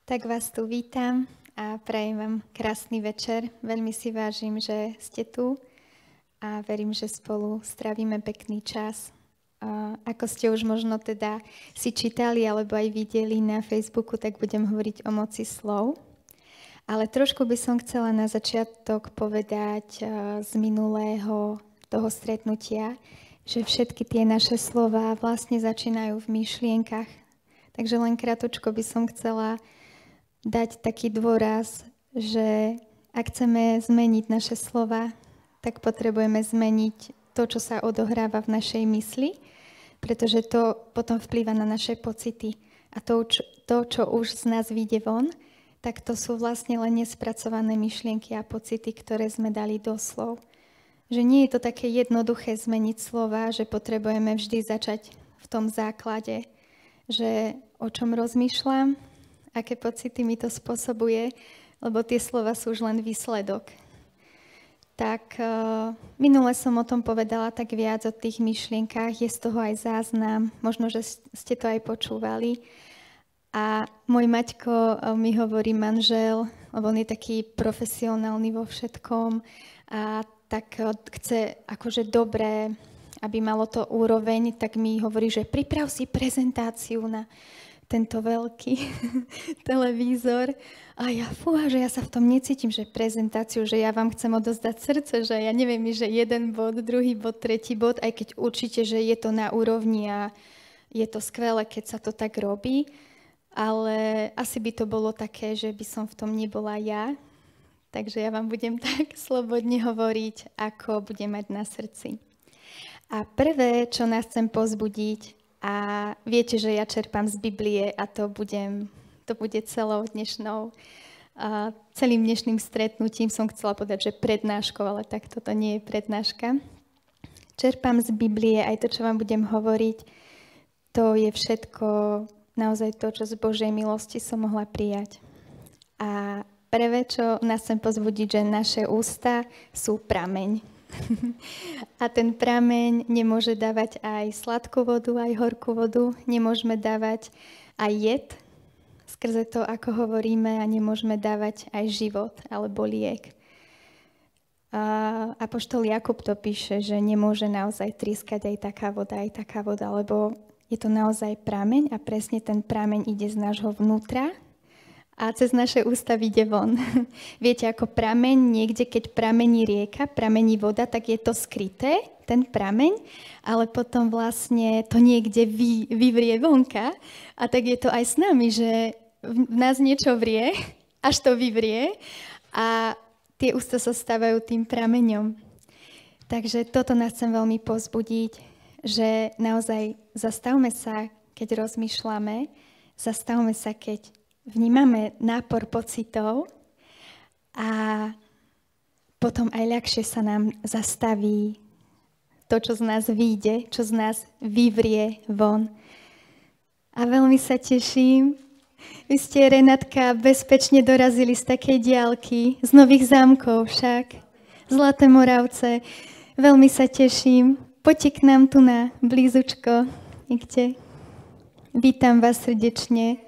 Tak vás tu vítam a prajem vám krásny večer. Veľmi si vážim, že ste tu a verím, že spolu strávime pekný čas. Ako ste už možno teda si čítali alebo aj videli na Facebooku, tak budem hovoriť o moci slov. Ale trošku by som chcela na začiatok povedať z minulého toho stretnutia, že všetky tie naše slová vlastne začínajú v myšlienkach. Takže len krátko by som chcela dať taký dôraz, že ak chceme zmeniť naše slova, tak potrebujeme zmeniť to, čo sa odohráva v našej mysli, pretože to potom vplýva na naše pocity. A to, čo už z nás vyjde von, tak to sú vlastne len nespracované myšlienky a pocity, ktoré sme dali do slov. Že nie je to také jednoduché zmeniť slova, že potrebujeme vždy začať v tom základe, že o čom rozmýšľam, aké pocity mi to spôsobuje, lebo tie slova sú už len výsledok. Tak minule som o tom povedala tak viac o tých myšlienkách, je z toho aj záznam, možno, že ste to aj počúvali. A môj Maťko mi hovorí manžel, lebo on je taký profesionálny vo všetkom a tak chce akože dobré, aby malo to úroveň, tak mi hovorí, že priprav si prezentáciu na tento veľký televízor. A ja, že ja sa v tom necítim, že prezentáciu, že ja vám chcem odozdať srdce, že ja neviem, že jeden bod, druhý bod, tretí bod, aj keď určite, že je to na úrovni a je to skvelé, keď sa to tak robí, ale asi by to bolo také, že by som v tom nebola ja. Takže ja vám budem tak slobodne hovoriť, ako budem mať na srdci. A prvé, čo nás chcem pozbudiť, a viete, že ja čerpám z Biblie a to bude celým dnešným stretnutím. Som chcela povedať, že prednáškou, ale tak toto nie je prednáška. Čerpám z Biblie, aj to, čo vám budem hovoriť, to je všetko naozaj to, čo z Božej milosti som mohla prijať. A prvé, čo nás chcem pozbudiť, že naše ústa sú prameň. A ten prameň nemôže dávať aj sladkú vodu, aj horkú vodu. Nemôžeme dávať aj jed, skrze to, ako hovoríme, a nemôžeme dávať aj život alebo liek. Apoštol Jakub to píše, že nemôže naozaj trískať aj taká voda, lebo je to naozaj prameň a presne ten prameň ide z nášho vnútra a cez naše ústa vyjde von. Viete, ako prameň, niekde, keď pramení rieka, pramení voda, tak je to skryté, ten prameň, ale potom vlastne to niekde vyvrie vonka a tak je to aj s nami, že v nás niečo vrie, až to vyvrie a tie ústa sa stávajú tým prameňom. Takže toto nás chcem veľmi povzbudiť, že naozaj zastavme sa, keď rozmýšľame, zastavme sa, keď vnímame nápor pocitov a potom aj ľahšie sa nám zastaví to, čo z nás vyjde, čo z nás vyvrie von. A veľmi sa teším. Vy ste, Renátka, bezpečne dorazili z takej diaľky, z Nových Zámkov však, Zlaté Moravce. Veľmi sa teším. Poďte k nám tu na blízučko. Niekde. Vítam vás srdečne.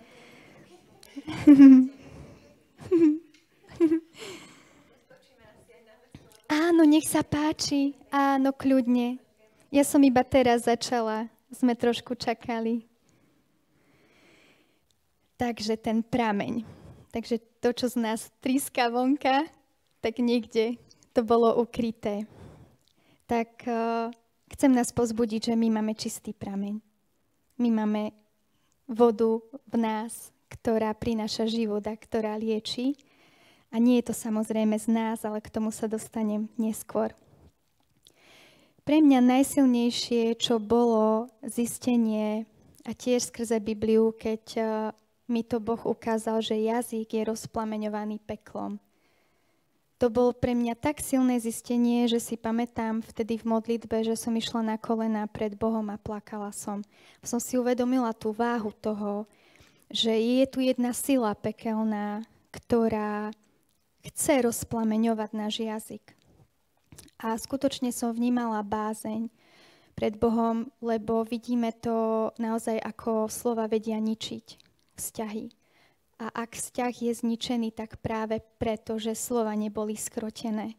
Áno, nech sa páči. Áno, kľudne. Ja som iba teraz začala. Sme trošku čakali. Takže ten prameň. Takže to, čo z nás tríska vonka, tak niekde to bolo ukryté. Tak chcem nás pozbudiť, že my máme čistý prameň. My máme vodu v nás, ktorá prináša život a ktorá lieči. A nie je to samozrejme z nás, ale k tomu sa dostanem neskôr. Pre mňa najsilnejšie, čo bolo zistenie, a tiež skrze Bibliu, keď mi to Boh ukázal, že jazyk je rozplameňovaný peklom. To bolo pre mňa tak silné zistenie, že si pamätám vtedy v modlitbe, že som išla na kolená pred Bohom a plakala som. Som si uvedomila tú váhu toho, že je tu jedna sila pekelná, ktorá chce rozplameňovať náš jazyk. A skutočne som vnímala bázeň pred Bohom, lebo vidíme to naozaj, ako slova vedia ničiť vzťahy. A ak vzťah je zničený, tak práve preto, že slova neboli skrotené.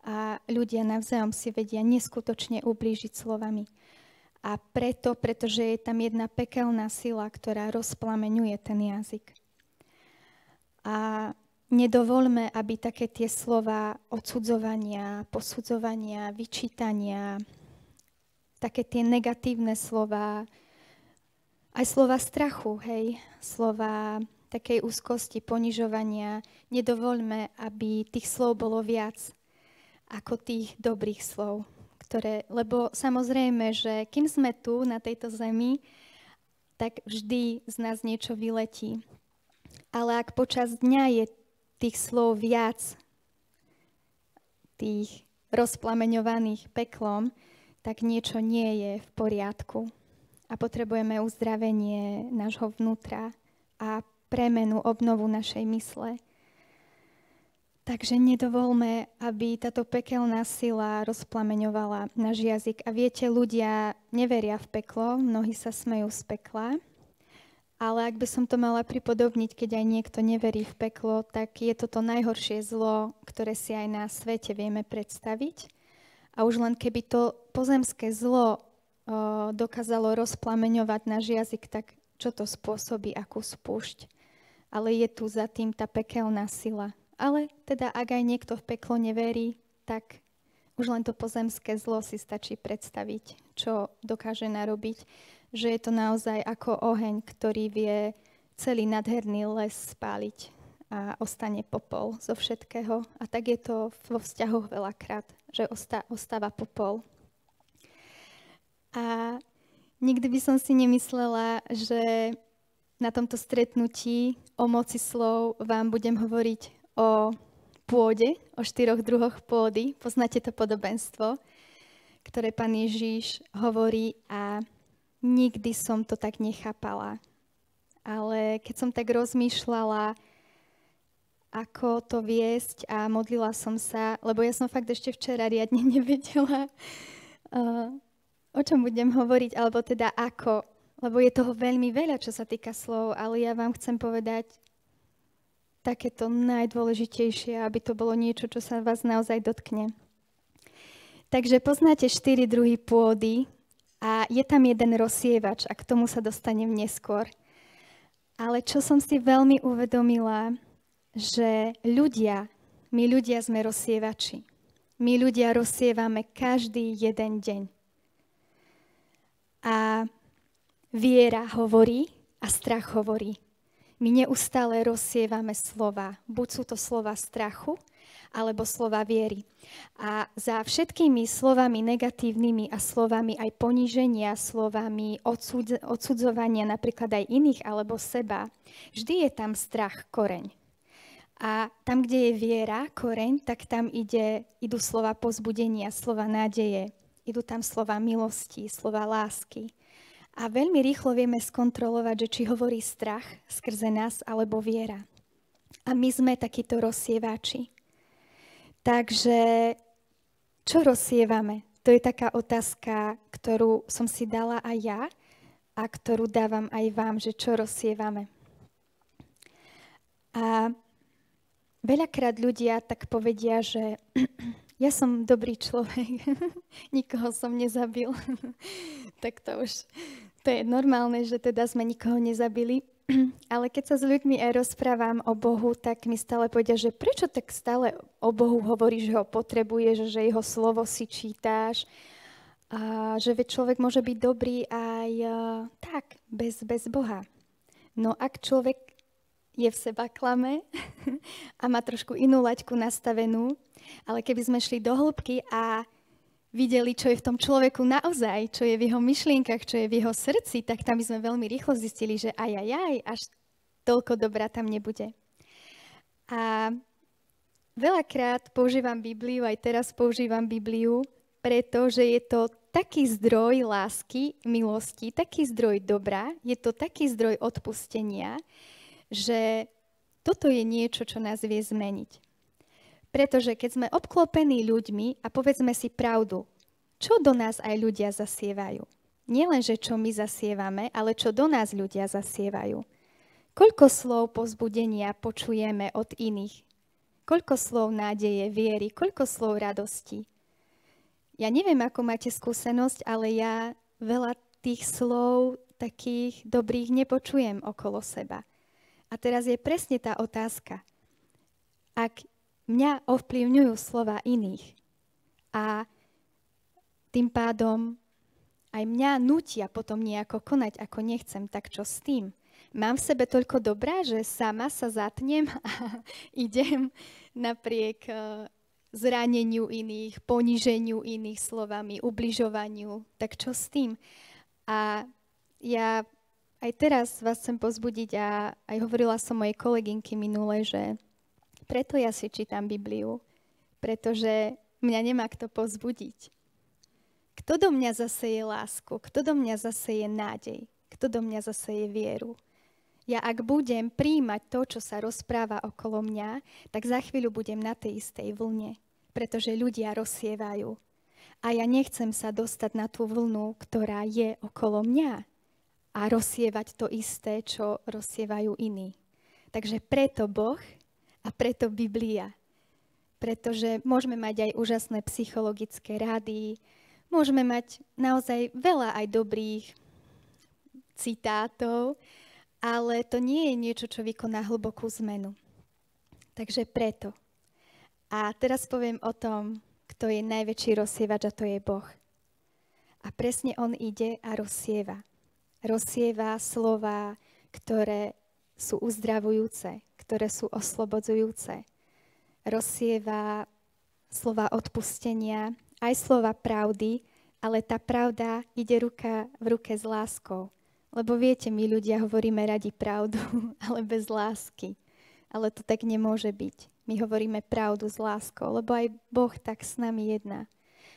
A ľudia navzájom si vedia neskutočne ublížiť slovami. A pretože je tam jedna pekelná sila, ktorá rozplameňuje ten jazyk. A nedovoľme, aby také tie slova odsudzovania, posudzovania, vyčítania, také tie negatívne slova, aj slova strachu, hej, slova takej úzkosti, ponižovania, nedovoľme, aby tých slov bolo viac ako tých dobrých slov. Lebo samozrejme, že kým sme tu na tejto zemi, tak vždy z nás niečo vyletí. Ale ak počas dňa je tých slov viac, tých rozplameňovaných peklom, tak niečo nie je v poriadku. A potrebujeme uzdravenie nášho vnútra a premenu, obnovu našej mysle. Takže nedovolme, aby táto pekelná sila rozplameňovala náš jazyk. A viete, ľudia neveria v peklo, mnohí sa smejú z pekla. Ale ak by som to mala pripodobniť, keď aj niekto neverí v peklo, tak je to najhoršie zlo, ktoré si aj na svete vieme predstaviť. A už len keby to pozemské zlo dokázalo rozplameňovať náš jazyk, tak čo to spôsobí, akú spúšť. Ale je tu za tým tá pekelná sila. Ale teda ak aj niekto v peklo neverí, tak už len to pozemské zlo si stačí predstaviť, čo dokáže narobiť. Že je to naozaj ako oheň, ktorý vie celý nádherný les spáliť a ostane popol zo všetkého. A tak je to vo vzťahoch veľakrát, že ostáva popol. A nikdy by som si nemyslela, že na tomto stretnutí o moci slov vám budem hovoriť o pôde, o 4 druhoch pôdy. Poznáte to podobenstvo, ktoré Pán Ježiš hovorí a nikdy som to tak nechápala. Ale keď som tak rozmýšľala, ako to viesť a modlila som sa, lebo ja som fakt ešte včera riadne nevedela, o čom budem hovoriť, alebo teda ako. Lebo je toho veľmi veľa, čo sa týka slov, ale ja vám chcem povedať takéto najdôležitejšie, aby to bolo niečo, čo sa vás naozaj dotkne. Takže poznáte 4 druhy pôdy a je tam jeden rozsievač a k tomu sa dostanem neskôr. Ale čo som si veľmi uvedomila, že my ľudia sme rozsievači. My ľudia rozsievame každý jeden deň. A viera hovorí a strach hovorí. My neustále rozsievame slova. Buď sú to slova strachu, alebo slova viery. A za všetkými slovami negatívnymi a slovami aj poníženia, slovami odsudzovania napríklad aj iných alebo seba, vždy je tam strach, koreň. A tam, kde je viera, koreň, tak tam idú slova povzbudenia, slova nádeje. Idú tam slova milosti, slova lásky. A veľmi rýchlo vieme skontrolovať, že či hovorí strach skrze nás alebo viera. A my sme takíto rozsievači. Takže čo rozsievame? To je taká otázka, ktorú som si dala aj ja a ktorú dávam aj vám, že čo rozsievame. A veľakrát ľudia tak povedia, že ja som dobrý človek, nikoho som nezabil. Tak to je normálne, že teda sme nikoho nezabili. Ale keď sa s ľuďmi aj rozprávam o Bohu, tak mi stále povedia, že prečo tak stále o Bohu hovoríš, že ho potrebuješ, že jeho slovo si čítáš, a že človek môže byť dobrý aj tak, bez Boha. No ak človek je v seba klame a má trošku inú laťku nastavenú, ale keby sme šli do hĺbky a videli, čo je v tom človeku naozaj, čo je v jeho myšlienkach, čo je v jeho srdci, tak tam by sme veľmi rýchlo zistili, že až toľko dobra tam nebude. A veľakrát používam Bibliu, aj teraz používam Bibliu, pretože je to taký zdroj lásky, milosti, taký zdroj dobra, je to taký zdroj odpustenia, že toto je niečo, čo nás vie zmeniť. Pretože keď sme obklopení ľuďmi a povedzme si pravdu, čo do nás aj ľudia zasievajú. Nielen, že čo my zasievame, ale čo do nás ľudia zasievajú. Koľko slov povzbudenia počujeme od iných? Koľko slov nádeje, viery, koľko slov radosti? Ja neviem, ako máte skúsenosť, ale ja veľa tých slov takých dobrých nepočujem okolo seba. A teraz je presne tá otázka. Ak mňa ovplyvňujú slova iných a tým pádom aj mňa nútia potom nejako konať, ako nechcem, tak čo s tým? Mám v sebe toľko dobrá, že sama sa zatnem a idem napriek zraneniu iných, poníženiu iných slovami, ubližovaniu. Tak čo s tým? A ja aj teraz vás chcem pozbudiť a aj hovorila som mojej kolegynky minule, že preto ja si čítam Bibliu, pretože mňa nemá kto pozbudiť. Kto do mňa zaseje lásku? Kto do mňa zaseje nádej? Kto do mňa zaseje vieru? Ja ak budem príjmať to, čo sa rozpráva okolo mňa, tak za chvíľu budem na tej istej vlne, pretože ľudia rozsievajú. A ja nechcem sa dostať na tú vlnu, ktorá je okolo mňa a rozsievať to isté, čo rozsievajú iní. Takže preto Boh a preto Biblia. Pretože môžeme mať aj úžasné psychologické rady, môžeme mať naozaj veľa aj dobrých citátov, ale to nie je niečo, čo vykoná hlbokú zmenu. Takže preto. A teraz poviem o tom, kto je najväčší rozsievač, a to je Boh. A presne on ide a rozsieva. Rozsieva slova, ktoré sú uzdravujúce, ktoré sú oslobodzujúce. Rozsieva slova odpustenia, aj slova pravdy, ale tá pravda ide ruka v ruke s láskou. Lebo viete, my ľudia hovoríme radi pravdu, ale bez lásky. Ale to tak nemôže byť. My hovoríme pravdu s láskou, lebo aj Boh tak s nami jedná.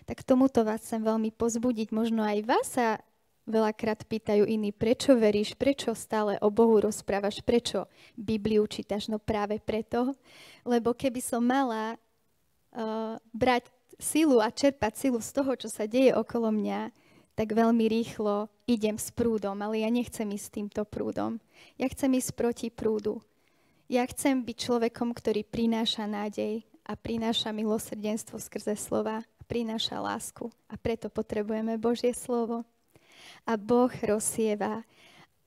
Tak tomuto vás chcem veľmi pozbudiť. Možno aj vás sa veľakrát pýtajú iní, prečo veríš, prečo stále o Bohu rozprávaš, prečo Bibliu čítaš. No práve preto, lebo keby som mala brať silu a čerpať silu z toho, čo sa deje okolo mňa, tak veľmi rýchlo idem s prúdom, ale ja nechcem ísť týmto prúdom. Ja chcem ísť proti prúdu. Ja chcem byť človekom, ktorý prináša nádej a prináša milosrdenstvo skrze slova, a prináša lásku. A preto potrebujeme Božie slovo. A Boh rozsieva.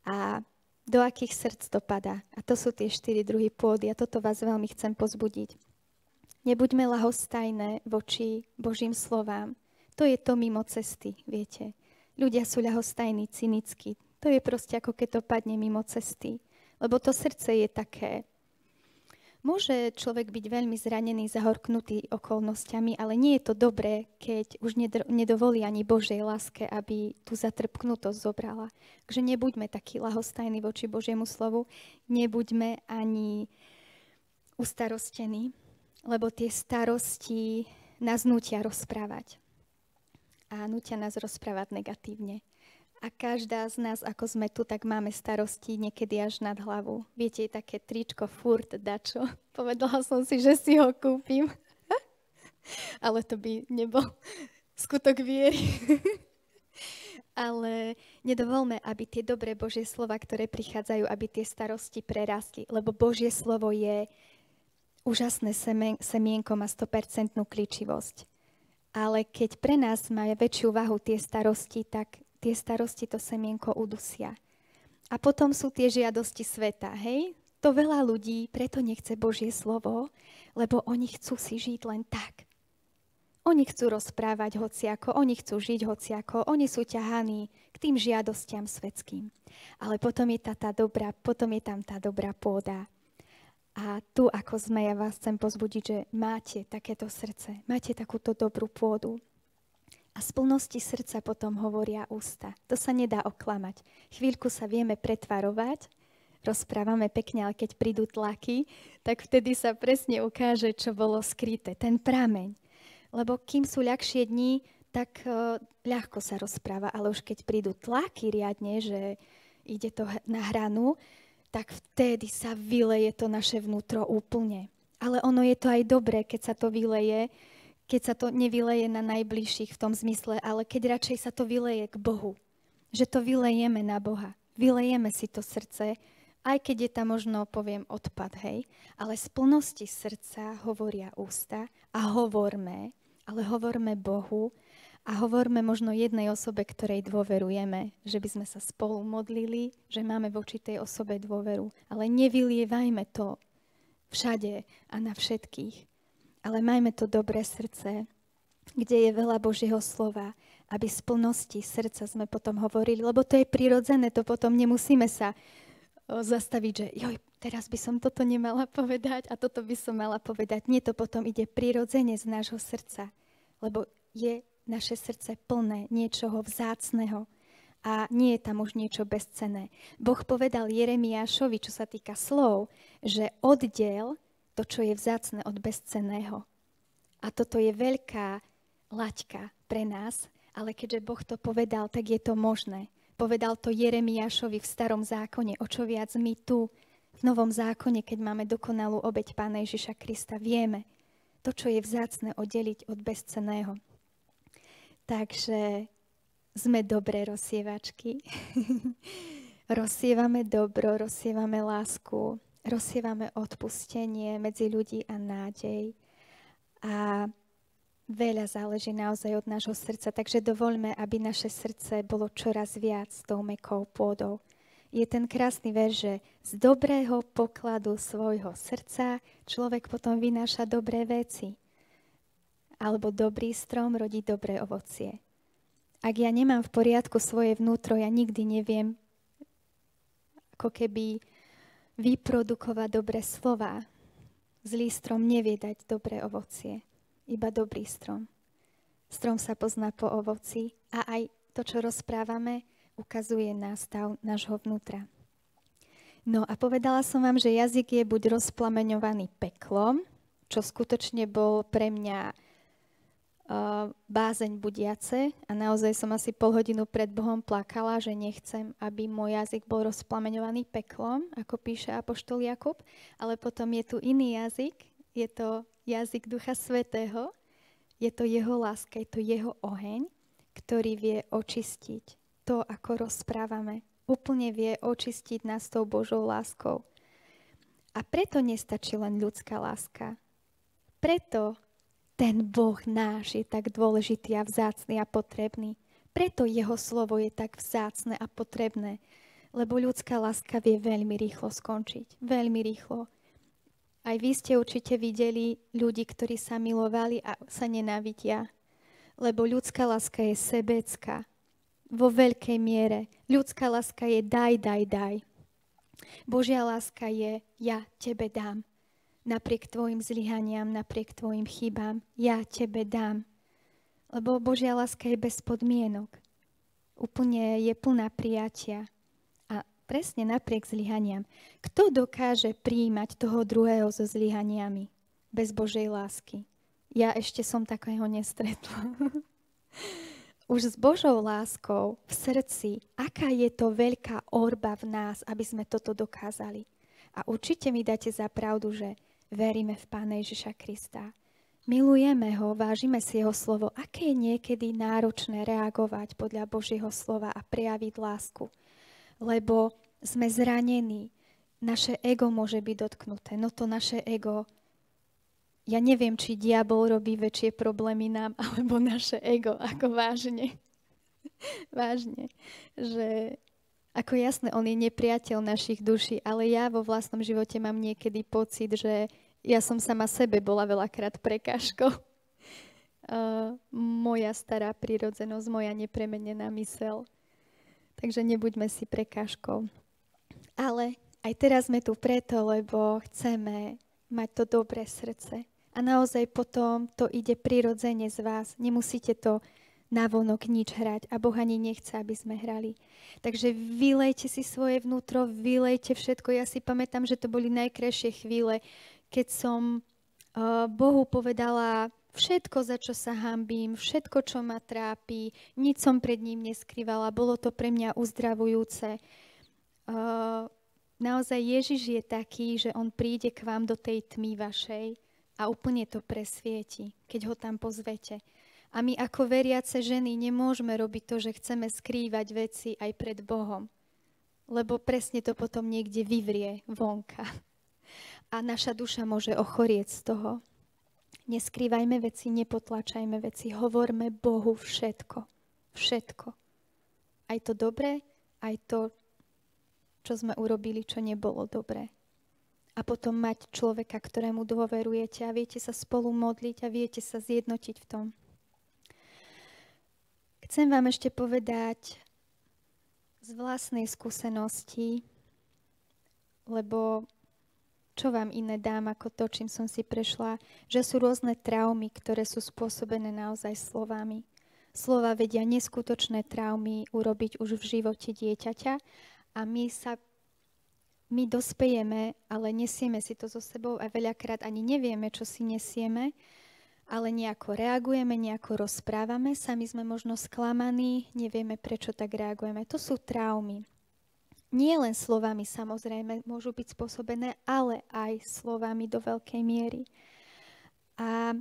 A do akých srdc to padá? A to sú tie 4 druhy pôdy. A toto vás veľmi chcem pozbudiť. Nebuďme ľahostajné voči Božím slovám. To je to mimo cesty, viete. Ľudia sú ľahostajní, cynickí. To je proste ako keď to padne mimo cesty. Lebo to srdce je také. Môže človek byť veľmi zranený, zahorknutý okolnostiami, ale nie je to dobré, keď už nedovolí ani Božej láske, aby tú zatrpknutosť zobrala. Takže nebuďme takí ľahostajní voči Božiemu slovu, nebuďme ani ustarostení, lebo tie starosti nás nútia rozprávať. A nútia nás rozprávať negatívne. A každá z nás, ako sme tu, tak máme starosti niekedy až nad hlavu. Viete, je také tričko furt dačo. Povedala som si, že si ho kúpim. Ale to by nebol skutok viery. Ale nedovolme, aby tie dobré Božie slova, ktoré prichádzajú, aby tie starosti prerastli. Lebo Božie slovo je úžasné semienko, má 100% klíčivosť. Ale keď pre nás má väčšiu váhu tie starosti, tak tie starosti to semienko udusia. A potom sú tie žiadosti sveta, hej? To veľa ľudí preto nechce Božie slovo, lebo oni chcú si žiť len tak. Oni chcú rozprávať hociako, oni chcú žiť hociako, oni sú ťahaní k tým žiadostiam svetským. Ale potom je tam tá dobrá pôda. A tu, ako sme, ja vás chcem pozbudiť, že máte takéto srdce, máte takúto dobrú pôdu. A z plnosti srdca potom hovoria ústa. To sa nedá oklamať. Chvíľku sa vieme pretvarovať, rozprávame pekne, ale keď prídu tlaky, tak vtedy sa presne ukáže, čo bolo skryté, ten prameň. Lebo kým sú ľahšie dni, tak ľahko sa rozpráva, ale už keď prídu tlaky riadne, že ide to na hranu, tak vtedy sa vyleje to naše vnútro úplne. Ale ono je to aj dobré, keď sa to vyleje, keď sa to nevyleje na najbližších v tom zmysle, ale keď radšej sa to vyleje k Bohu. Že to vylejeme na Boha. Vylejeme si to srdce Aj keď je tam možno, poviem, odpad, hej, ale z plnosti srdca hovoria ústa a hovorme, ale hovorme Bohu a hovorme možno jednej osobe, ktorej dôverujeme, že by sme sa spolu modlili, že máme voči tej osobe dôveru, ale nevylievajme to všade a na všetkých. Ale majme to dobré srdce, kde je veľa Božieho slova, aby z plnosti srdca sme potom hovorili, lebo to je prirodzené, to potom nemusíme sa zastaviť, že joj, teraz by som toto nemala povedať a toto by som mala povedať. Nie, to potom ide prirodzene z nášho srdca, lebo je naše srdce plné niečoho vzácneho a nie je tam už niečo bezcenné. Boh povedal Jeremiášovi, čo sa týka slov, že oddiel to, čo je vzácne od bezcenného. A toto je veľká laťka pre nás, ale keďže Boh to povedal, tak je to možné. Povedal to Jeremiášovi v starom zákone, o čo viac my tu, v novom zákone, keď máme dokonalú obeť Pána Ježiša Krista, vieme to, čo je vzácne, oddeliť od bezcenného. Takže sme dobré rozsievačky. Rozsievame dobro, rozsievame lásku, rozsievame odpustenie medzi ľudí a nádej. A veľa záleží naozaj od nášho srdca, takže dovoľme, aby naše srdce bolo čoraz viac tou mäkkou pôdou. Je ten krásny verš, že z dobrého pokladu svojho srdca človek potom vynáša dobré veci. Alebo dobrý strom rodí dobré ovocie. Ak ja nemám v poriadku svoje vnútro, ja nikdy neviem ako keby vyprodukovať dobré slova. Zlý strom nevie dať dobré ovocie. Iba dobrý strom. Strom sa pozná po ovoci a aj to, čo rozprávame, ukazuje na stav nášho vnútra. No a povedala som vám, že jazyk je buď rozplameňovaný peklom, čo skutočne bol pre mňa bázeň budiace a naozaj som asi pol hodinu pred Bohom plakala, že nechcem, aby môj jazyk bol rozplameňovaný peklom, ako píše apoštol Jakub, ale potom je tu iný jazyk, je to jazyk Ducha Svätého, je to jeho láska, je to jeho oheň, ktorý vie očistiť to, ako rozprávame. Úplne vie očistiť nás tou Božou láskou. A preto nestačí len ľudská láska. Preto ten Boh náš je tak dôležitý a vzácny a potrebný. Preto jeho slovo je tak vzácne a potrebné. Lebo ľudská láska vie veľmi rýchlo skončiť. Veľmi rýchlo. Aj vy ste určite videli ľudí, ktorí sa milovali a sa nenávidia. Lebo ľudská láska je sebecká. Vo veľkej miere. Ľudská láska je daj. Božia láska je ja tebe dám. Napriek tvojim zlyhaniam, napriek tvojim chybám, ja tebe dám. Lebo Božia láska je bez podmienok. Úplne je plná prijatia. Presne napriek zlyhaniam. Kto dokáže prijímať toho druhého so zlyhaniami bez Božej lásky? Ja ešte som takého nestretla. Už s Božou láskou v srdci, aká je to veľká orba v nás, aby sme toto dokázali. A určite mi dáte za pravdu, že veríme v Pána Ježiša Krista. Milujeme ho, vážime si jeho slovo. Aké je niekedy náročné reagovať podľa Božieho slova a prejaviť lásku? Lebo sme zranení. Naše ego môže byť dotknuté. No to naše ego, ja neviem, či diabol robí väčšie problémy nám, alebo naše ego, ako vážne. Vážne. Že, ako jasné, on je nepriateľ našich duší, ale ja vo vlastnom živote mám niekedy pocit, že ja som sama sebe bola veľakrát prekážkou. Moja stará prírodzenosť, moja nepremenená myseľ. Takže nebuďme si prekážkou. Ale aj teraz sme tu preto, lebo chceme mať to dobré srdce. A naozaj potom to ide prirodzene z vás. Nemusíte to navonok nič hrať. A Boh ani nechce, aby sme hrali. Takže vylejte si svoje vnútro, vylejte všetko. Ja si pamätám, že to boli najkrajšie chvíle, keď som Bohu povedala všetko, za čo sa hanbím, všetko, čo ma trápi, nič som pred ním neskrývala. Bolo to pre mňa uzdravujúce. Naozaj Ježiš je taký, že on príde k vám do tej tmy vašej a úplne to presvieti, keď ho tam pozvete. A my ako veriace ženy nemôžeme robiť to, že chceme skrývať veci aj pred Bohom. lebo presne to potom niekde vyvrie vonka. A naša duša môže ochorieť z toho. Neskrývajme veci, nepotlačajme veci, hovorme Bohu všetko. Všetko. Aj to dobré, aj to, čo sme urobili, čo nebolo dobré. A potom mať človeka, ktorému dôverujete a viete sa spolu modliť a viete sa zjednotiť v tom. Chcem vám ešte povedať z vlastnej skúsenosti, lebo čo vám iné dám ako to, čím som si prešla, že sú rôzne traumy, ktoré sú spôsobené naozaj slovami. Slova vedia neskutočné traumy urobiť už v živote dieťaťa a my dospejeme, ale nesieme si to so sebou a veľakrát ani nevieme, čo si nesieme, ale nejako reagujeme, nejako rozprávame, sami sme možno sklamaní, nevieme, prečo tak reagujeme. To sú traumy. Nie len slovami samozrejme môžu byť spôsobené, ale aj slovami do veľkej miery. A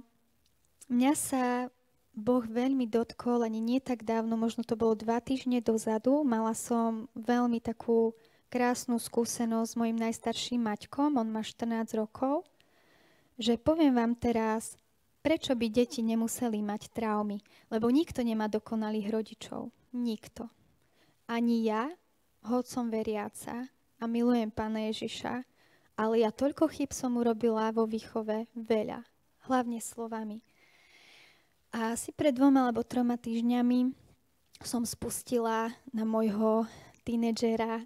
mňa sa Boh veľmi dotkol, ani nie tak dávno, možno to bolo 2 týždne dozadu. Mala som veľmi takú krásnu skúsenosť s mojim najstarším Maťkom, on má 14 rokov, že poviem vám teraz, prečo by deti nemuseli mať traumy, lebo nikto nemá dokonalých rodičov. Nikto. Ani ja, hoď som veriaca a milujem Pána Ježiša, ale ja toľko chýb som urobila vo výchove, veľa, hlavne slovami. A asi pred 2 alebo 3 týždňami som spustila na môjho tínedžera.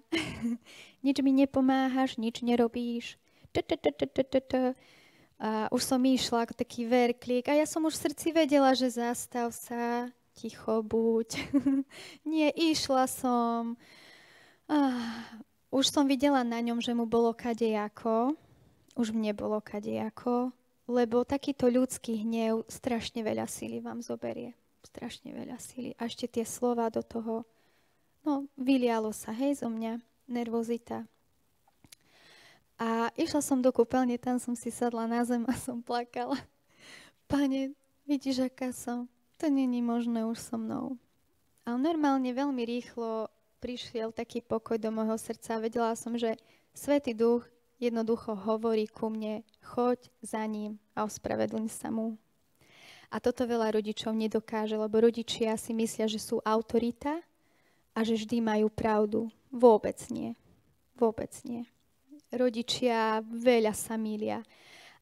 Nič mi nepomáhaš, nič nerobíš. A už som išla ako taký verklík a ja som už v srdci vedela, že zastav sa, ticho buď. Nie, išla som. Už som videla na ňom, že mu bolo kadejako, už mne bolo kadejako, lebo takýto ľudský hnev strašne veľa síly vám zoberie. Strašne veľa síly. A ešte tie slova do toho, vylialo sa, hej, zo mňa, nervozita. A išla som do kúpeľne, tam som si sadla na zem a som plakala. Pane, vidíš, aká som? To není možné už so mnou. Ale normálne veľmi rýchlo prišiel taký pokoj do môjho srdca. Vedela som, že Svätý Duch jednoducho hovorí ku mne, choď za ním a ospravedlň sa mu. A toto veľa rodičov nedokáže, lebo rodičia si myslia, že sú autorita a že vždy majú pravdu. Vôbec nie. Vôbec nie. Rodičia veľa sa mýlia.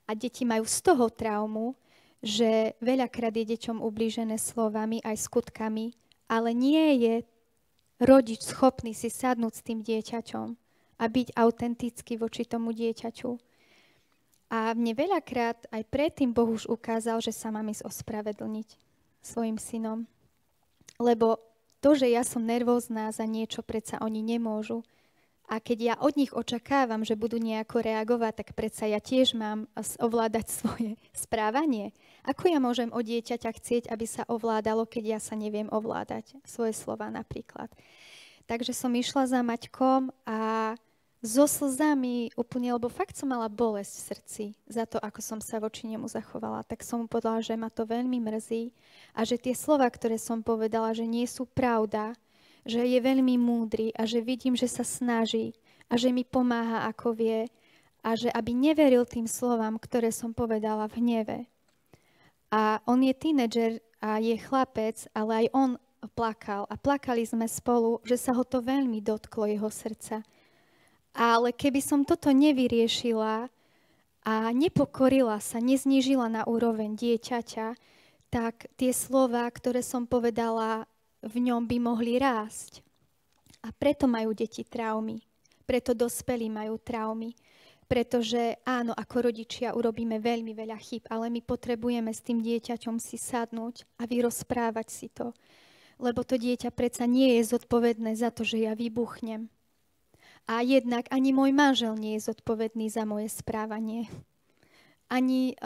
A deti majú z toho traumu, že veľakrát je deťom ublížené slovami aj skutkami, ale nie je rodič schopný si sadnúť s tým dieťaťom a byť autentický voči tomu dieťaťu. A mne veľakrát aj predtým Boh už ukázal, že sa mám ísť ospravedlniť svojim synom. Lebo to, že ja som nervózna za niečo, predsa oni nemôžu. A keď ja od nich očakávam, že budú nejako reagovať, tak predsa ja tiež mám ovládať svoje správanie. Ako ja môžem od dieťaťa chcieť, aby sa ovládalo, keď ja sa neviem ovládať? Svoje slova napríklad. Takže som išla za Maťkom a so slzami úplne, lebo fakt som mala bolesť v srdci za to, ako som sa voči nemu zachovala. Tak som mu povedala, že ma to veľmi mrzí a že tie slova, ktoré som povedala, že nie sú pravda, že je veľmi múdry a že vidím, že sa snaží a že mi pomáha, ako vie a že aby neveril tým slovám, ktoré som povedala v hneve. A on je tínedžer a je chlapec, ale aj on plakal a plakali sme spolu, že sa ho to veľmi dotklo, jeho srdca. Ale keby som toto nevyriešila a nepokorila sa, neznížila na úroveň dieťaťa, tak tie slova, ktoré som povedala, v ňom by mohli rásť. A preto majú deti traumy. Preto dospelí majú traumy. Pretože áno, ako rodičia urobíme veľmi veľa chýb, ale my potrebujeme s tým dieťaťom si sadnúť a vyrozprávať si to. Lebo to dieťa predsa nie je zodpovedné za to, že ja vybuchnem. A jednak ani môj manžel nie je zodpovedný za moje správanie. Ani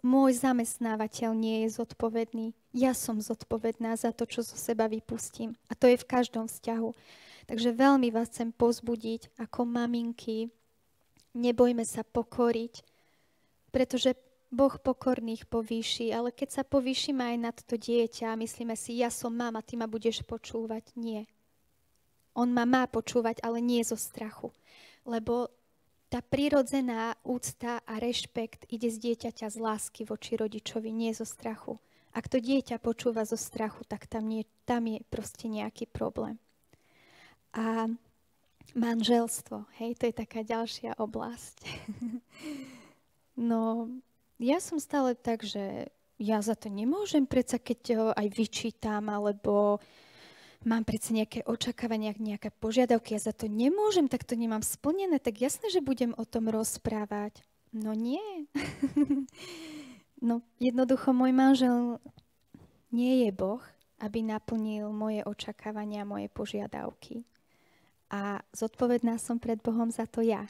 môj zamestnávateľ nie je zodpovedný. Ja som zodpovedná za to, čo zo seba vypustím. A to je v každom vzťahu. Takže veľmi vás chcem povzbudiť ako maminky. Nebojme sa pokoriť, pretože Boh pokorných povýši, ale keď sa povýšime aj nad to dieťa a myslíme si, ja som mama, ty ma budeš počúvať. Nie. On ma má počúvať, ale nie zo strachu. Lebo tá prirodzená úcta a rešpekt ide z dieťaťa z lásky voči rodičovi, nie zo strachu. Ak to dieťa počúva zo strachu, tak tam je proste nejaký problém. A manželstvo, hej, to je taká ďalšia oblasť. No, ja som stále tak, že ja za to nemôžem, predsa keď ho aj vyčítam, alebo mám predsa nejaké očakávania, nejaké požiadavky, ja za to nemôžem, tak to nemám splnené, tak jasné, že budem o tom rozprávať. No nie. No jednoducho môj manžel nie je Boh, aby naplnil moje očakávania, moje požiadavky. A zodpovedná som pred Bohom za to ja.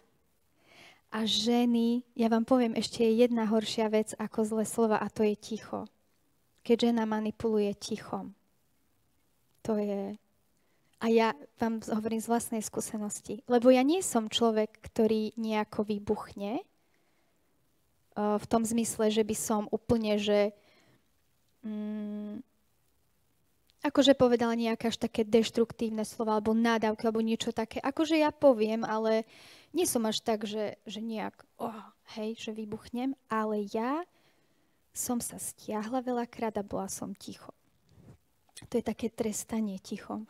A ženy, ja vám poviem, ešte je jedna horšia vec ako zlé slova a to je ticho. Keď žena manipuluje tichom. To je... A ja vám hovorím z vlastnej skúsenosti. Lebo ja nie som človek, ktorý nejako vybuchne, v tom zmysle, že by som úplne, že akože povedala nejaké až také deštruktívne slova, alebo nádavky, alebo niečo také. Akože ja poviem, ale nie som až tak, že nejak, že vybuchnem, ale ja som sa stiahla veľakrát a bola som ticho. To je také trestanie tichom.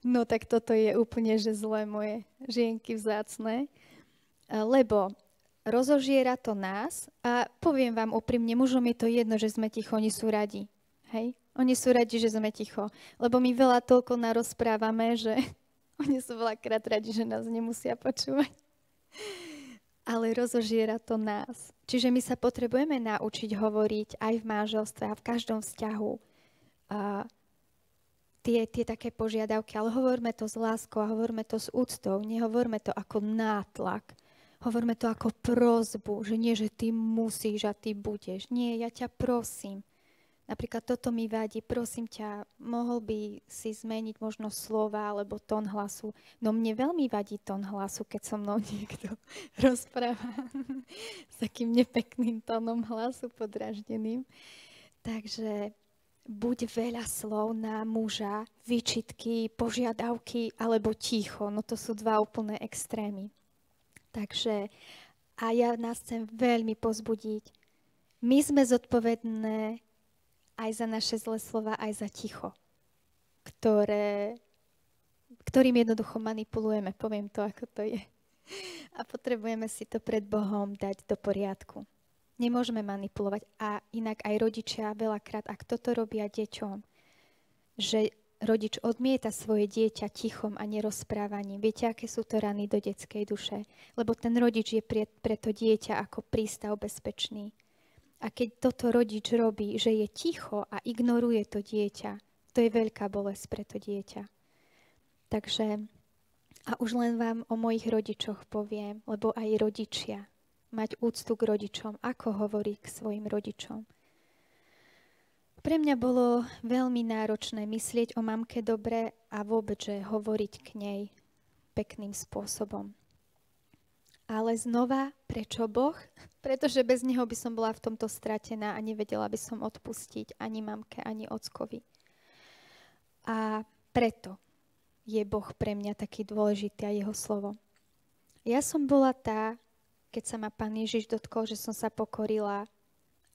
No tak toto je úplne, že zlé moje žienky vzácne. Lebo rozožiera to nás a poviem vám úprimne, mužom je to jedno, že sme ticho, oni sú radi. Hej? Oni sú radi, že sme ticho. Lebo my veľa toľko narozprávame, že oni sú veľakrát radi, že nás nemusia počúvať. Ale rozožiera to nás. Čiže my sa potrebujeme naučiť hovoriť aj v manželstve a v každom vzťahu tie také požiadavky, ale hovorme to s láskou a hovorme to s úctou, nehovorme to ako nátlak. Hovorme to ako prosbu, že nie, že ty musíš a ty budeš. Nie, ja ťa prosím. Napríklad toto mi vadí, prosím ťa, mohol by si zmeniť možno slova alebo tón hlasu. No mne veľmi vadí tón hlasu, keď so mnou niekto rozpráva s takým nepekným tónom hlasu podráždeným. Takže buď veľa slov na muža, výčitky, požiadavky alebo ticho. No to sú dva úplné extrémy. Takže a ja nás chcem veľmi pozbudiť. My sme zodpovedné aj za naše zlé slova, aj za ticho, ktorým jednoducho manipulujeme. Poviem to, ako to je. A potrebujeme si to pred Bohom dať do poriadku. Nemôžeme manipulovať. A inak aj rodičia veľakrát, ak toto robia deťom, že rodič odmieta svoje dieťa tichom a nerozprávaním. Viete, aké sú to rany do detskej duše? Lebo ten rodič je pre to dieťa ako prístav bezpečný. A keď toto rodič robí, že je ticho a ignoruje to dieťa, to je veľká bolesť pre to dieťa. Takže, a už len vám o mojich rodičoch poviem, lebo aj rodičia, mať úctu k rodičom, ako hovorí k svojim rodičom. Pre mňa bolo veľmi náročné myslieť o mamke dobre a vôbec, že hovoriť k nej pekným spôsobom. Ale znova, prečo Boh? Pretože bez neho by som bola v tomto stratená a nevedela by som odpustiť ani mamke, ani ockovi. A preto je Boh pre mňa taký dôležitý a jeho slovo. Ja som bola tá, keď sa ma Pán Ježiš dotkol, že som sa pokorila.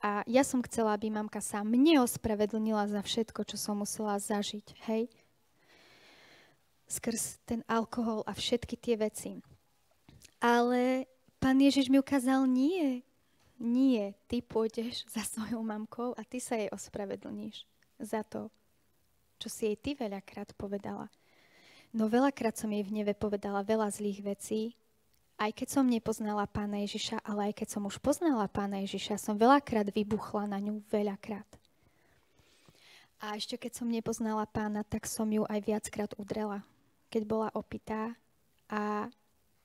A ja som chcela, aby mamka sa mne ospravedlnila za všetko, čo som musela zažiť, hej? Skrz ten alkohol a všetky tie veci. Ale Pán Ježiš mi ukázal, nie, ty pôjdeš za svojou mamkou a ty sa jej ospravedlníš za to, čo si jej ty veľakrát povedala. No veľakrát som jej v hneve povedala veľa zlých vecí, aj keď som nepoznala Pána Ježiša, ale aj keď som už poznala Pána Ježiša, som veľakrát vybuchla na ňu, veľakrát. A ešte keď som nepoznala Pána, tak som ju aj viackrát udrela, keď bola opitá a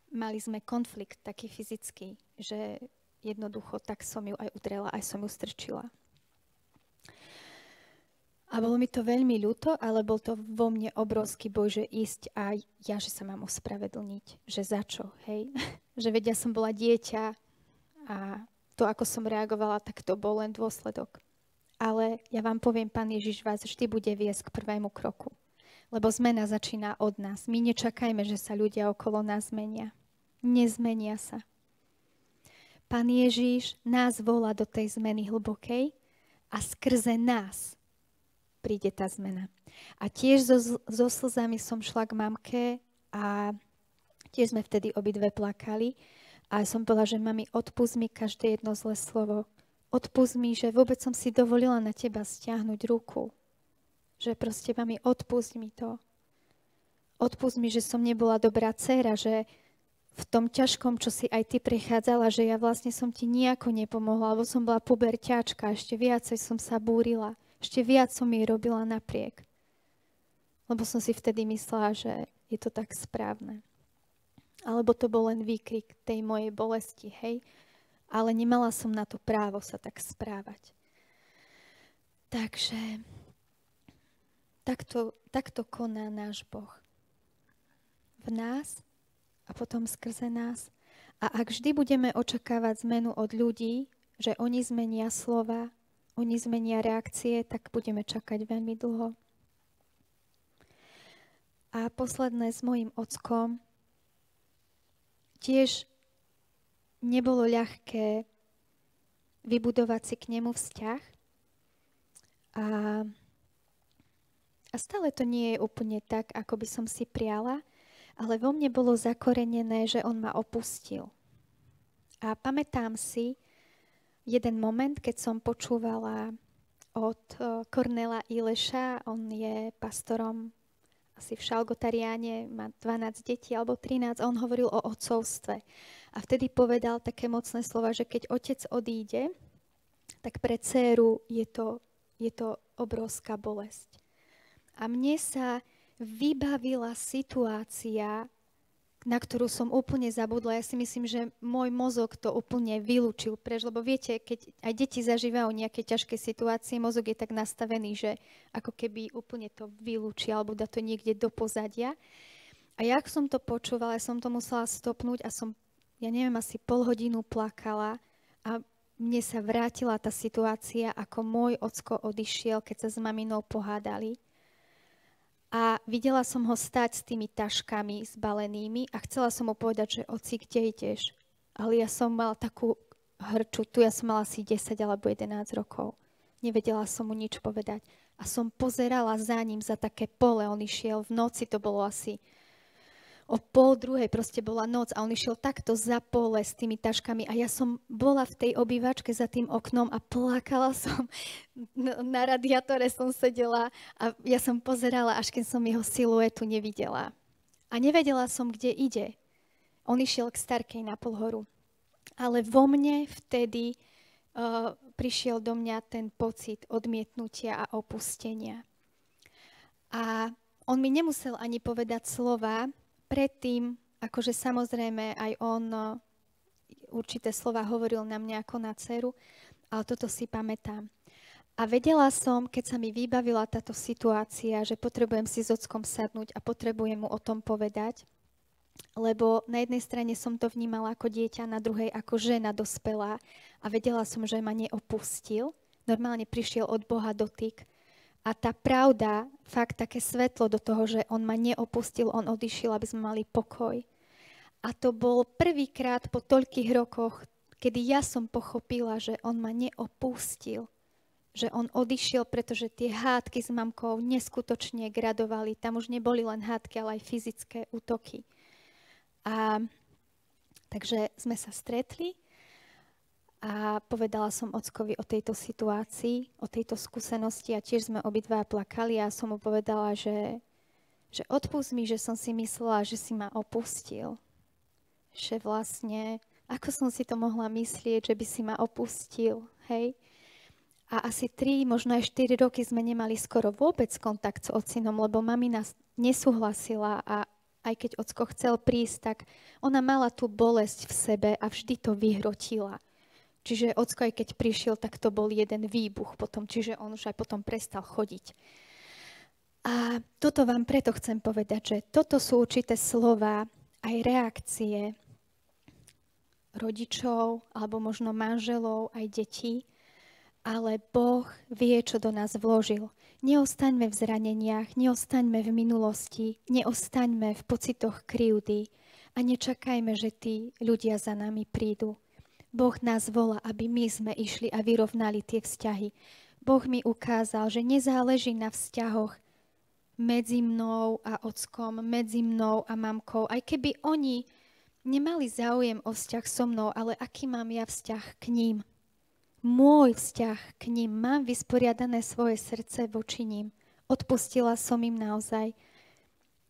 mali sme konflikt taký fyzický, že jednoducho tak som ju aj udrela, aj som ju strčila. A bolo mi to veľmi ľúto, ale bol to vo mne obrovský boj, že ísť a ja, že sa mám ospravedlniť. Že za čo, hej? Že veď ja som bola dieťa a to, ako som reagovala, tak to bol len dôsledok. Ale ja vám poviem, Pán Ježiš vás vždy bude viesť k prvému kroku. Lebo zmena začína od nás. My nečakajme, že sa ľudia okolo nás zmenia. Nezmenia sa. Pán Ježiš nás volá do tej zmeny hlbokej a skrze nás príde tá zmena. A tiež so slzami som šla k mamke a tiež sme vtedy obidve plakali. A som povedala, že mami, odpusť mi každé jedno zlé slovo. Odpusť mi, že vôbec som si dovolila na teba stiahnuť ruku. Že proste, mami, odpusť mi to. Odpusť mi, že som nebola dobrá dcéra, že v tom ťažkom, čo si aj ty prechádzala, že ja vlastne som ti nejako nepomohla, lebo som bola puberťačka, ešte viacej som sa búrila, ešte viac som jej robila napriek. Lebo som si vtedy myslela, že je to tak správne. Alebo to bol len výkrik tej mojej bolesti, hej? Ale nemala som na to právo sa tak správať. Takže takto koná náš Boh. V nás a potom skrze nás. A ak vždy budeme očakávať zmenu od ľudí, že oni zmenia slova, oni zmenia reakcie, tak budeme čakať veľmi dlho. A posledné s mojím ockom. Tiež nebolo ľahké vybudovať si k nemu vzťah. A stále to nie je úplne tak, ako by som si priala, ale vo mne bolo zakorenené, že on ma opustil. A pamätám si jeden moment, keď som počúvala od Kornéla Ileša, on je pastorom asi v Šalgotariáne, má 12 detí alebo 13, a on hovoril o otcovstve. A vtedy povedal také mocné slova, že keď otec odíde, tak pre dcéru je to obrovská bolesť. A mne sa vybavila situácia, na ktorú som úplne zabudla. Ja si myslím, že môj mozog to úplne vylúčil preč, lebo viete, keď aj deti zažívajú nejaké ťažké situácie, mozog je tak nastavený, že ako keby úplne to vylúči alebo dá to niekde do pozadia. A jak som to počúvala, som to musela stopnúť a som, ja neviem, asi pol hodinu plakala a mne sa vrátila tá situácia, ako môj ocko odišiel, keď sa s maminou pohádali. A videla som ho stať s tými taškami zbalenými a chcela som mu povedať, že oci, kde ideš? Ale ja som mala takú hrču, ja som mala asi 10 alebo 11 rokov. Nevedela som mu nič povedať. A som pozerala za ním, za také pole. On išiel v noci, to bolo asi o 12:30, proste bola noc a on išiel takto za pole s tými taškami a ja som bola v tej obývačke za tým oknom a plakala som, na radiátore som sedela a ja som pozerala, až keď som jeho siluetu nevidela. A nevedela som, kde ide. On išiel k Starkej na Polhoru. Ale vo mne vtedy prišiel do mňa ten pocit odmietnutia a opustenia. A on mi nemusel ani povedať slova. Predtým, akože samozrejme aj on určité slova hovoril na mňa ako na dceru, ale toto si pamätám. A vedela som, keď sa mi vybavila táto situácia, že potrebujem si s ockom sadnúť a potrebujem mu o tom povedať, lebo na jednej strane som to vnímala ako dieťa, na druhej ako žena dospelá a vedela som, že ma neopustil. Normálne prišiel od Boha dotyk. A tá pravda, fakt také svetlo do toho, že on ma neopustil, on odišiel, aby sme mali pokoj. A to bol prvýkrát po toľkých rokoch, kedy ja som pochopila, že on ma neopustil. Že on odišiel, pretože tie hádky s mamkou neskutočne gradovali. Tam už neboli len hádky, ale aj fyzické útoky. Takže sme sa stretli. A povedala som ockovi o tejto situácii, o tejto skúsenosti a tiež sme obidva plakali a som mu povedala, že odpusť mi, že som si myslela, že si ma opustil. Že vlastne, ako som si to mohla myslieť, že by si ma opustil, hej? A asi 3, možno aj 4 roky sme nemali skoro vôbec kontakt s ocinom, lebo mamina nesúhlasila a aj keď ocko chcel prísť, tak ona mala tú bolesť v sebe a vždy to vyhrotila. Čiže ocko, aj keď prišiel, tak to bol jeden výbuch potom, čiže on už aj potom prestal chodiť. A toto vám preto chcem povedať, že toto sú určité slova, aj reakcie rodičov, alebo možno manželov, aj detí, ale Boh vie, čo do nás vložil. Neostaňme v zraneniach, neostaňme v minulosti, neostaňme v pocitoch krivdy a nečakajme, že tí ľudia za nami prídu. Boh nás volá, aby my sme išli a vyrovnali tie vzťahy. Boh mi ukázal, že nezáleží na vzťahoch medzi mnou a ockom, medzi mnou a mamkou. Aj keby oni nemali záujem o vzťah so mnou, ale aký mám ja vzťah k ním? Môj vzťah k ním, mám vysporiadané svoje srdce voči ním. Odpustila som im naozaj.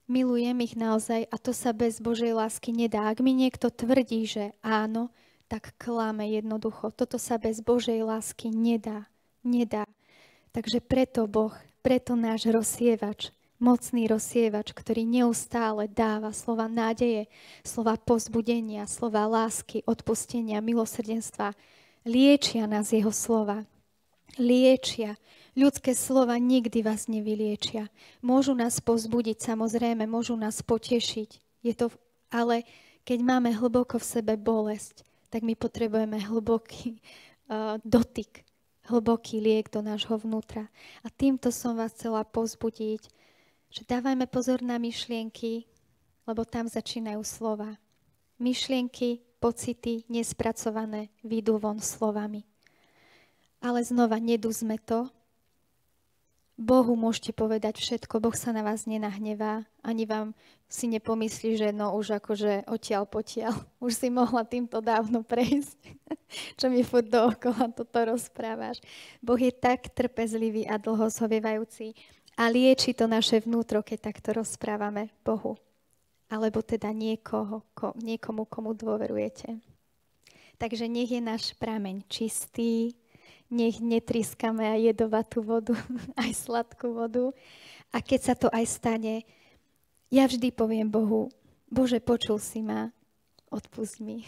Milujem ich naozaj a to sa bez Božej lásky nedá. Ak mi niekto tvrdí, že áno, tak klame jednoducho. Toto sa bez Božej lásky nedá. Nedá. Takže preto Boh, preto náš rozsievač, mocný rozsievač, ktorý neustále dáva slova nádeje, slova povzbudenia, slova lásky, odpustenia, milosrdenstva, liečia nás jeho slova. Liečia. Ľudské slova nikdy vás nevyliečia. Môžu nás povzbudiť, samozrejme, môžu nás potešiť. Ale keď máme hlboko v sebe bolesť, tak my potrebujeme hlboký dotyk, hlboký liek do nášho vnútra. A týmto som vás chcela povzbudiť, že dávajme pozor na myšlienky, lebo tam začínajú slova. Myšlienky, pocity nespracované vyjdú von slovami. Ale znova, nedúzme to. Bohu môžete povedať všetko, Boh sa na vás nenahnevá, ani vám si nepomyslí, že no už akože odtiaľ potiaľ, už si mohla týmto dávno prejsť, čo mi furt dookola toto rozprávaš. Boh je tak trpezlivý a dlho zhovievajúci a lieči to naše vnútro, keď takto rozprávame Bohu. Alebo teda niekomu, komu dôverujete. Takže nech je náš prameň čistý, nech netrískame aj jedovatú vodu, aj sladkú vodu. A keď sa to aj stane, ja vždy poviem Bohu, Bože, počul si ma, odpusť mi.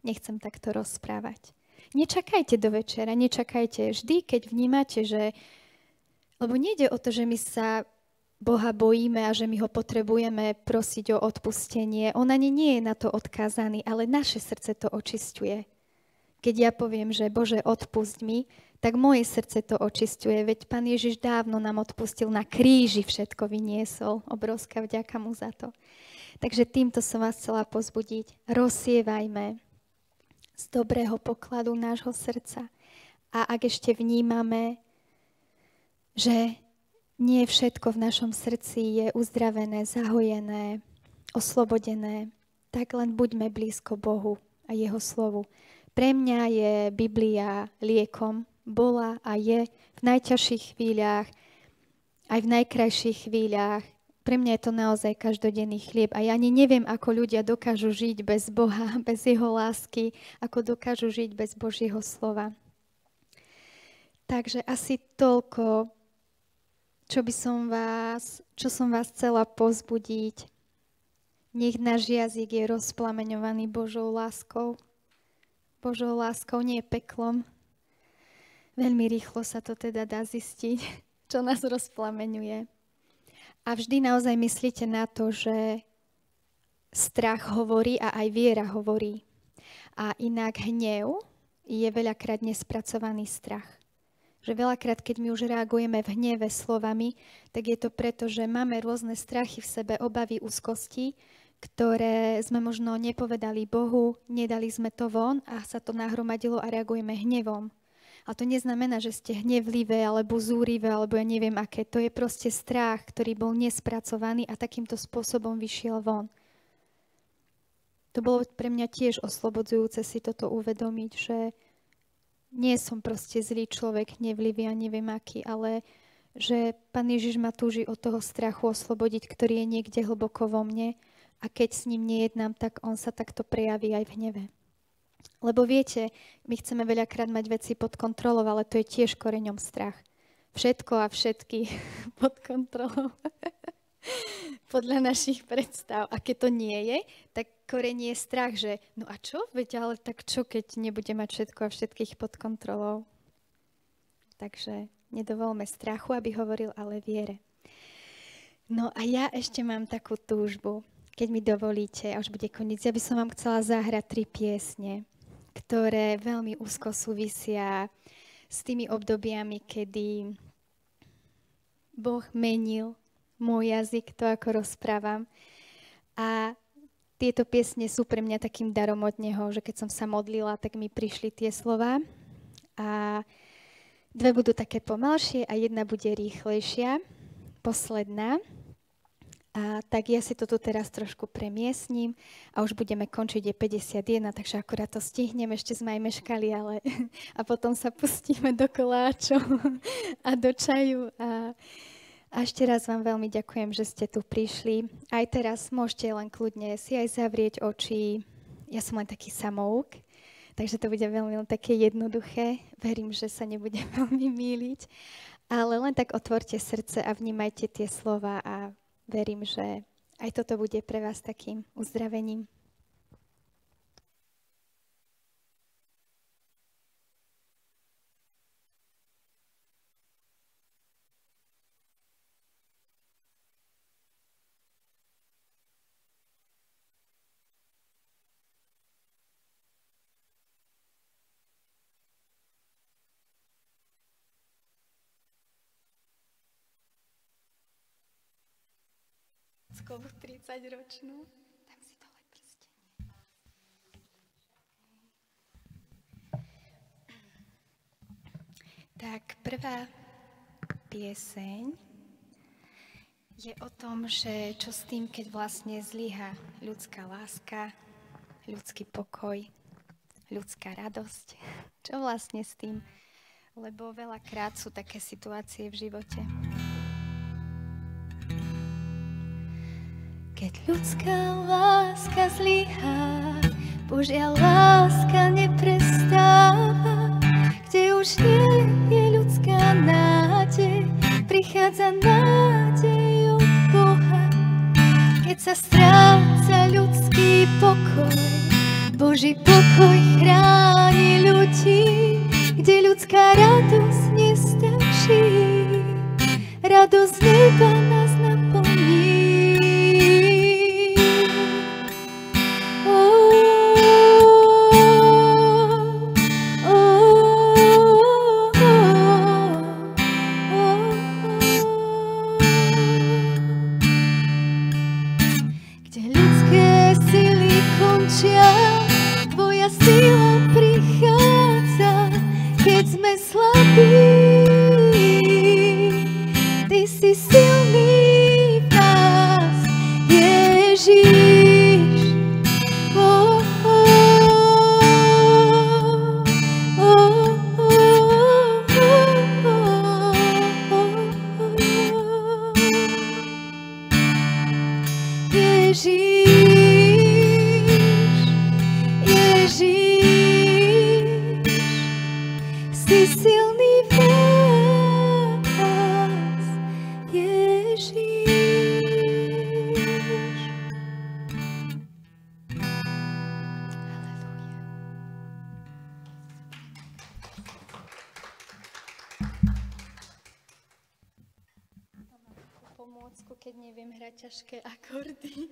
Nechcem takto rozprávať. Nečakajte do večera, nečakajte vždy, keď vnímate, že... Lebo nejde o to, že my sa Boha bojíme a že my ho potrebujeme prosiť o odpustenie. On ani nie je na to odkázaný, ale naše srdce to očisťuje. Keď ja poviem, že Bože, odpusť mi, tak moje srdce to očisťuje. Veď Pán Ježiš dávno nám odpustil, na kríži všetko vyniesol. Obrovská vďaka mu za to. Takže týmto som vás chcela pozbudiť. Rozsievajme z dobrého pokladu nášho srdca. A ak ešte vnímame, že nie všetko v našom srdci je uzdravené, zahojené, oslobodené, tak len buďme blízko Bohu a jeho slovu. Pre mňa je Biblia liekom, bola a je v najťažších chvíľach, aj v najkrajších chvíľach. Pre mňa je to naozaj každodenný chlieb a ja ani neviem, ako ľudia dokážu žiť bez Boha, bez jeho lásky, ako dokážu žiť bez Božieho slova. Takže asi toľko, čo som vás chcela povzbudiť. Nech náš jazyk je rozplameňovaný Božou láskou. Božou láskou, nie peklom. Veľmi rýchlo sa to teda dá zistiť, čo nás rozplameňuje. A vždy naozaj myslíte na to, že strach hovorí a aj viera hovorí. A inak hnev je veľakrát nespracovaný strach. Že veľakrát, keď my už reagujeme v hneve slovami, tak je to preto, že máme rôzne strachy v sebe, obavy, úzkosti, ktoré sme možno nepovedali Bohu, nedali sme to von a sa to nahromadilo a reagujeme hnevom. A to neznamená, že ste hnevlivé alebo zúrivé, alebo ja neviem aké. To je proste strach, ktorý bol nespracovaný a takýmto spôsobom vyšiel von. To bolo pre mňa tiež oslobodzujúce si toto uvedomiť, že nie som proste zlý človek, hnevlivý a neviem aký, ale že Pán Ježiš ma túži od toho strachu oslobodiť, ktorý je niekde hlboko vo mne. A keď s ním nejednám, tak on sa takto prejaví aj v hneve. Lebo viete, my chceme veľakrát mať veci pod kontrolou, ale to je tiež koreňom strach. Všetko a všetky pod kontrolou. Podľa našich predstav. A keď to nie je, tak koreň je strach, že no a čo? Veď ale tak čo, keď nebude mať všetko a všetkých pod kontrolou? Takže nedovolme strachu, aby hovoril, ale viere. No a ja ešte mám takú túžbu. Keď mi dovolíte, a už bude koniec, ja by som vám chcela zahrať 3 piesne, ktoré veľmi úzko súvisia s tými obdobiami, kedy Boh menil môj jazyk, to ako rozprávam. A tieto piesne sú pre mňa takým darom od Neho, že keď som sa modlila, tak mi prišli tie slová. A dve budú také pomalšie a jedna bude rýchlejšia, posledná. A tak ja si to tu teraz trošku premiesním a už budeme končiť, je 51, takže akurát to stihnem, ešte sme aj meškali, ale a potom sa pustíme do koláčov a do čaju. A ešte raz vám veľmi ďakujem, že ste tu prišli. Aj teraz môžete len kľudne si aj zavrieť oči. Ja som len taký samouk, takže to bude veľmi také jednoduché. Verím, že sa nebude veľmi mýliť. Ale len tak otvorte srdce a vnímajte tie slova a verím, že aj toto bude pre vás takým uzdravením. Skovu 30-ročnú. Tam si dole prstenie. Tak prvá pieseň je o tom, že čo s tým, keď vlastne zlyhá ľudská láska, ľudský pokoj, ľudská radosť. Čo vlastne s tým? Lebo veľakrát sú také situácie v živote. Keď ľudská láska zlyhá, Božia láska neprestáva. Kde už nie je ľudská nádej, prichádza nádej od Boha. Keď sa stráca ľudský pokoj, Boží pokoj chráni ľudí. Kde ľudská radosť nestačí, radosť neba nás naplní. Tvoja sila prichádza, keď sme slabí. Ty si silný v nás, Ježiš. Oh, oh, oh, oh, oh, Ježiš. Si silný v nás, Ježiš. Halleluja. Pomôcku, keď neviem hrať ťažké akordy.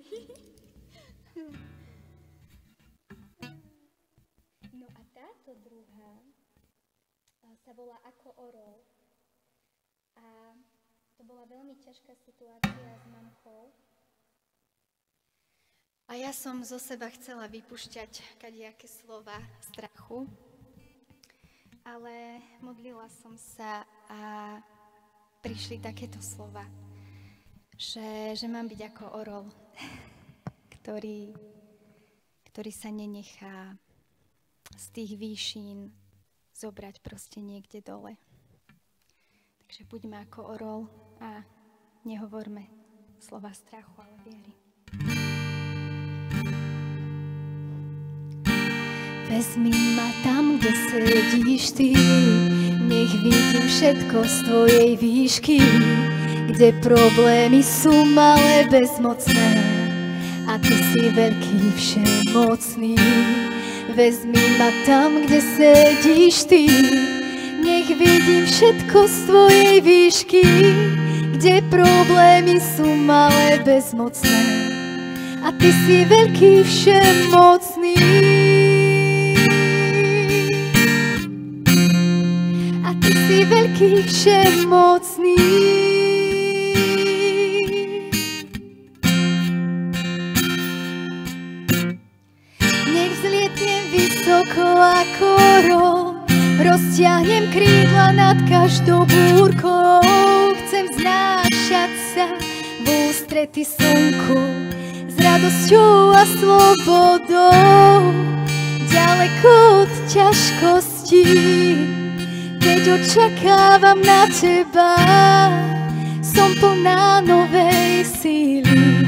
No a táto druhá sa volá Ako orol. A to bola veľmi ťažká situácia s mamkou. A ja som zo seba chcela vypúšťať kadejaké slova strachu, ale modlila som sa a prišli takéto slova, že mám byť ako orol, ktorý sa nenechá z tých výšin zobrať proste niekde dole. Takže buďme ako orol a nehovorme slova strachu, ale viery. Vezmi ma tam, kde sedíš ty, nech vidím všetko z tvojej výšky, kde problémy sú malé, bezmocné a ty si veľký, všemocný. Vezmi ma tam, kde sedíš ty, nech vidím všetko z tvojej výšky, kde problémy sú malé, bezmocné a ty si veľký, všemocný. A ty si veľký, všemocný. vysoko ako rom, rozťahnem krídla nad každou búrkou. Chcem znášať sa v ústrety slnku s radosťou a slobodou, ďaleko od ťažkostí, keď očakávam na teba. Som plná novej síly,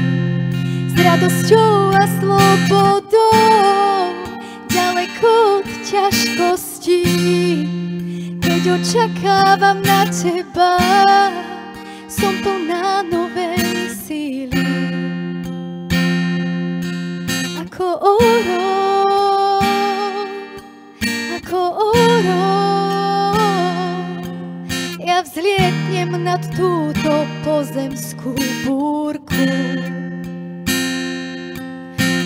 s radosťou a slobodou, ďaleko od ťažkostí, keď očakávam na teba. Som plná novej síly, ako orol, ako orol. Ja vzlietnem nad túto pozemskú búrku,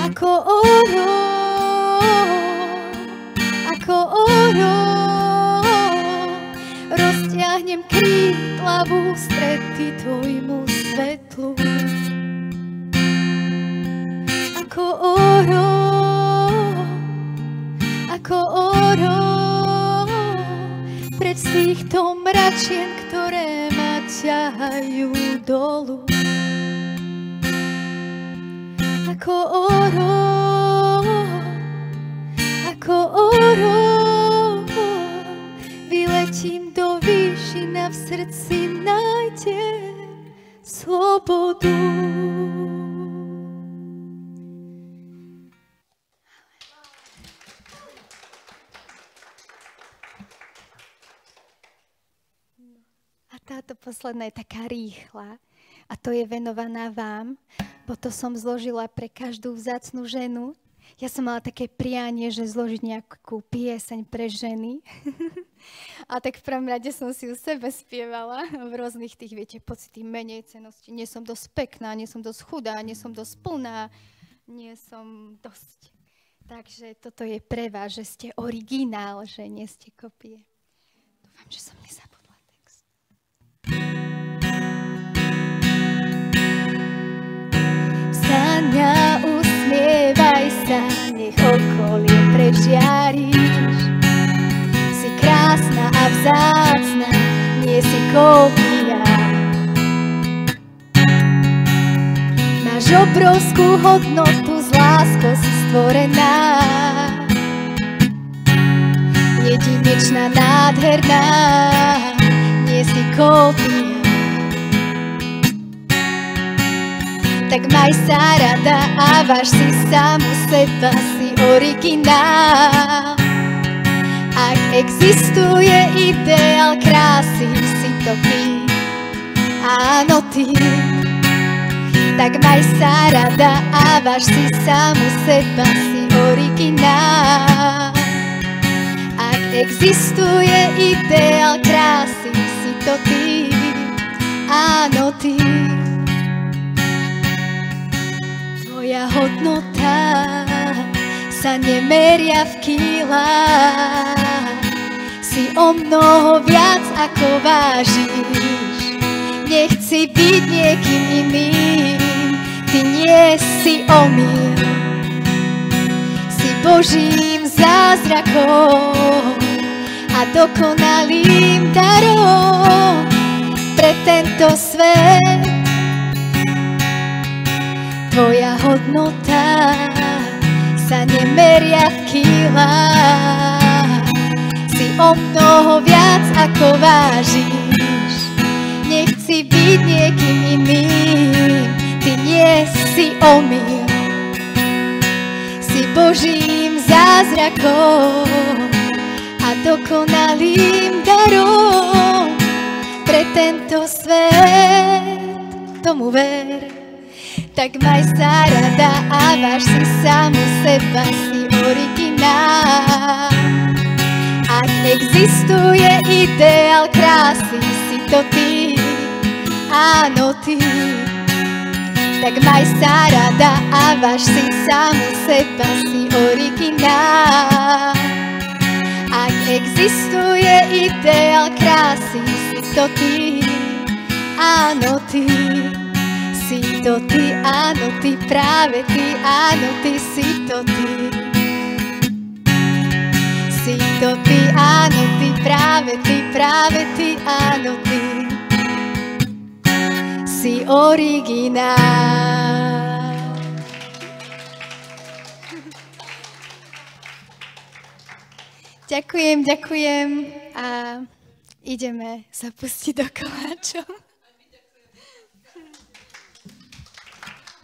ako orol, ako orol. Rozťahnem krídla v ústrety tvojmu svetlu, ako orol, ako orol. Preč z týchto mračien, ktoré ma ťahajú dolu, ako orol, ako orol. Vyletím do výšin a v srdci nájdem slobodu. A táto posledná je taká rýchla a to je venovaná vám, bo to som zložila pre každú vzácnu ženu. Ja som mala také prianie, že zložiť nejakú pieseň pre ženy. A tak v prvom rade som si u sebe spievala v rôznych tých, viete, pocity menej cenosti. Nie som dosť pekná, nie som dosť chudá, nie som dosť plná, nie som dosť. Takže toto je pre vás, že ste originál, že nie ste kopie. Dúfam, že som nezabudla text. Vstaňa, usmievaj sa, nech okolie prežiariš. Si krásna a vzácna, nie si kópia. Máš obrovskú hodnotu, z láskou si stvorená. Jedinečná, nádherná, nie si kópia. Tak maj sa rada a váž si samu seba, si originál. Ak existuje ideál krásy, si to ty, áno ty. Tak maj sa rada a váž si samu seba, si originál. Ak existuje ideál krásy, si to ty, áno ty. Tvoja hodnota sa nemeria v kilách. Si o mnoho viac ako vážiš. Nechci byť niekým iným, ty nie si omyl. Si Božím zázrakom a dokonalým darom pre tento svet. Tvoja hodnota sa nemeria v kilách. Si o mnoho viac ako vážiš. Nechci byť niekým iným, ty nie si omyl. Si Božím zázrakom a dokonalým darom pre tento svet. Tomu ver. Tak maj sa rada a váž si samu seba, si originál. Ak existuje ideál krásy, si to ty, áno ty. Tak maj sa rada a váž si samu seba, si originál. Ak existuje ideál krásy, si to ty, áno ty. Si to ty, áno ty, práve ty, áno ty, si to ty. To ty, áno, ty, práve ty, áno, ty si originál. Ďakujem a ideme sa pustiť do koláčov.